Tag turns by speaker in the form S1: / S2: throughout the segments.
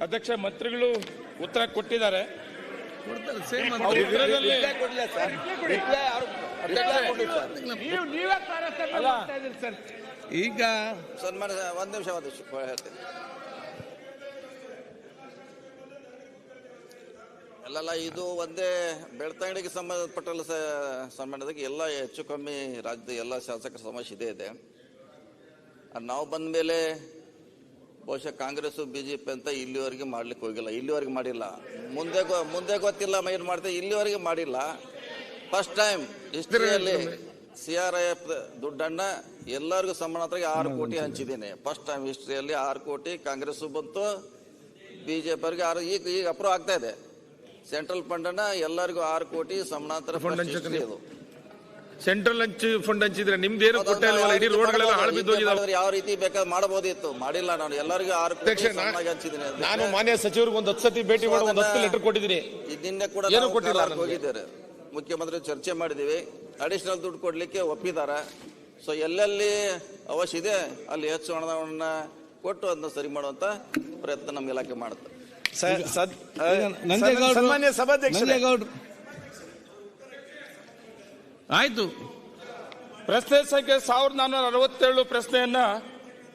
S1: ಅಧ್ಯಕ್ಷ ಮಂತ್ರಿಗಳು ಉತ್ತರ ಕೊಟ್ಟಿದ್ದಾರೆ.
S2: ಈಗ
S3: ಸನ್ಮಾನ ಒಂದ್ ನಿಮಿಷ ಹೇಳ್ತೇನೆ. ಅಲ್ಲಲ್ಲ, ಇದು ಒಂದೇ ಬೆಳ್ತಂಗಡಿಗೆ ಸಂಬಂಧಪಟ್ಟ ಸಂಬಂಧದಾಗ ಎಲ್ಲ ಹೆಚ್ಚು ಕಮ್ಮಿ ರಾಜ್ಯದ ಎಲ್ಲ ಶಾಸಕರ ಸಮಸ್ಯೆ ಇದೆ. ನಾವು ಬಂದ ಮೇಲೆ ಬಹುಶಃ ಕಾಂಗ್ರೆಸ್ ಬಿಜೆಪಿ ಅಂತ ಇಲ್ಲಿವರೆಗೆ ಮಾಡ್ಲಿಕ್ಕೆ ಹೋಗಿಲ್ಲ, ಇಲ್ಲಿವರೆಗೆ ಮಾಡಿಲ್ಲ. ಮುಂದೆ ಗೊತ್ತಿಲ್ಲ ಏನು ಮಾಡ್ತೇವೆ, ಇಲ್ಲಿವರೆಗೆ ಮಾಡಿಲ್ಲ. ಫಸ್ಟ್ ಟೈಮ್ ಹಿಸ್ಟ್ರಿಯಲ್ಲಿ CRIF ದುಡ್ಡನ್ನ ಎಲ್ಲರಿಗೂ ಸಮಾನವಾಗಿ 6 ಕೋಟಿ ಹಂಚಿದ್ದೀನಿ. ಫಸ್ಟ್ ಟೈಮ್ ಹಿಸ್ಟ್ರಿಯಲ್ಲಿ 6 ಕೋಟಿ ಕಾಂಗ್ರೆಸ್ ಬಂತು, ಬಿಜೆಪಿ ಅವರಿಗೆ 6. ಈಗ ಅಪ್ರೂವ್ ಆಗ್ತಾ ಇದೆ. ಸೆಂಟ್ರಲ್ ಫಂಡ್ ಅನ್ನ ಎಲ್ಲರಿಗೂ 6 ಕೋಟಿ ಸಮಾನಾಂತರ
S2: ಸೆಂಟ್ರಲ್ ಫಂಡ್ ಹಂಚಿದ್ರೆ ನಿಮ್ದೇನು ಕೊಟ್ಟಿಲ್ಲ, ಇಡೀ ರೋಡ್ಗಳೆಲ್ಲ ಹಾಳು ಬಿದ್ದೋಗಿದಾವೆ.
S3: ಯಾವ ರೀತಿ ಬೇಕಾದ್ರೆ ಮಾಡಬಹುದಿತ್ತು, ಮಾಡಿಲ್ಲ. ನಾನು ಎಲ್ಲರಿಗೂ 6 ಕೋಟಿ ಹಂಚಿದ್ದೀನಿ.
S2: ನಾನು ಮಾನ್ಯ ಸಚಿವರಿಗೆ ಒಂದು 10 ಸತಿ ಭೇಟಿ ಮಾಡಿ 10 ಲೆಟರ್ ಕೊಟ್ಟಿದ್ದೀನಿ.
S3: ನಿನ್ನೆ ಕೂಡ ಹೋಗಿದ್ದಾರೆ, ಮುಖ್ಯಮಂತ್ರಿ ಚರ್ಚೆ ಮಾಡಿದೀವಿ. ಅಡಿಷನಲ್ ದುಡ್ಡು ಕೊಡ್ಲಿಕ್ಕೆ ಒಪ್ಪಿದ್ದಾರೆ. ಸೊ ಎಲ್ಲೆಲ್ಲಿ ಅವಶ್ಯ ಇದೆ ಅಲ್ಲಿ ಹೆಚ್ಚು ಹಣವನ್ನ ಕೊಟ್ಟು ಅದನ್ನ ಸರಿ ಮಾಡುವಂತ ಪ್ರಯತ್ನ ನಮ್ಮ ಇಲಾಖೆ ಮಾಡುತ್ತೆ.
S2: ಸನ್ಮಾನ್ಯ ಸಭಾಧ್ಯಕ್ಷರೇ, ಆಯ್ತು.
S1: ಪ್ರಶ್ನೆ ಸಂಖ್ಯೆ 1467 ಪ್ರಶ್ನೆಯನ್ನ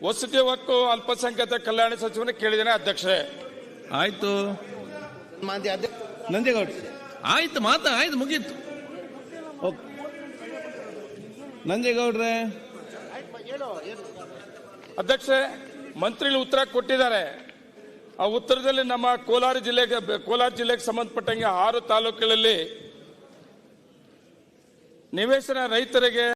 S1: ವಸತಿ ಮತ್ತು ಅಲ್ಪಸಂಖ್ಯಾತ ಕಲ್ಯಾಣ ಸಚಿವನ ಕೇಳಿದ್ದೇನೆ ಅಧ್ಯಕ್ಷರೇ.
S2: ಆಯ್ತು ನಂಜೇಗೌಡ, ಆಯ್ತು ಆಯ್ತು, ಮುಗೀತು. ನಂಜೇಗೌಡ್ರೆ,
S1: ಅಧ್ಯಕ್ಷರೇ, ಮಂತ್ರಿಗಳು ಉತ್ತರ ಕೊಟ್ಟಿದ್ದಾರೆ. ಆ ಉತ್ತರದಲ್ಲಿ ನಮ್ಮ ಕೋಲಾರ ಜಿಲ್ಲೆಗೆ ಸಂಬಂಧಪಟ್ಟಂಗೆ 6 ತಾಲೂಕುಗಳಲ್ಲಿ ನಿವೇಶನ ರೈತರಿಗೆ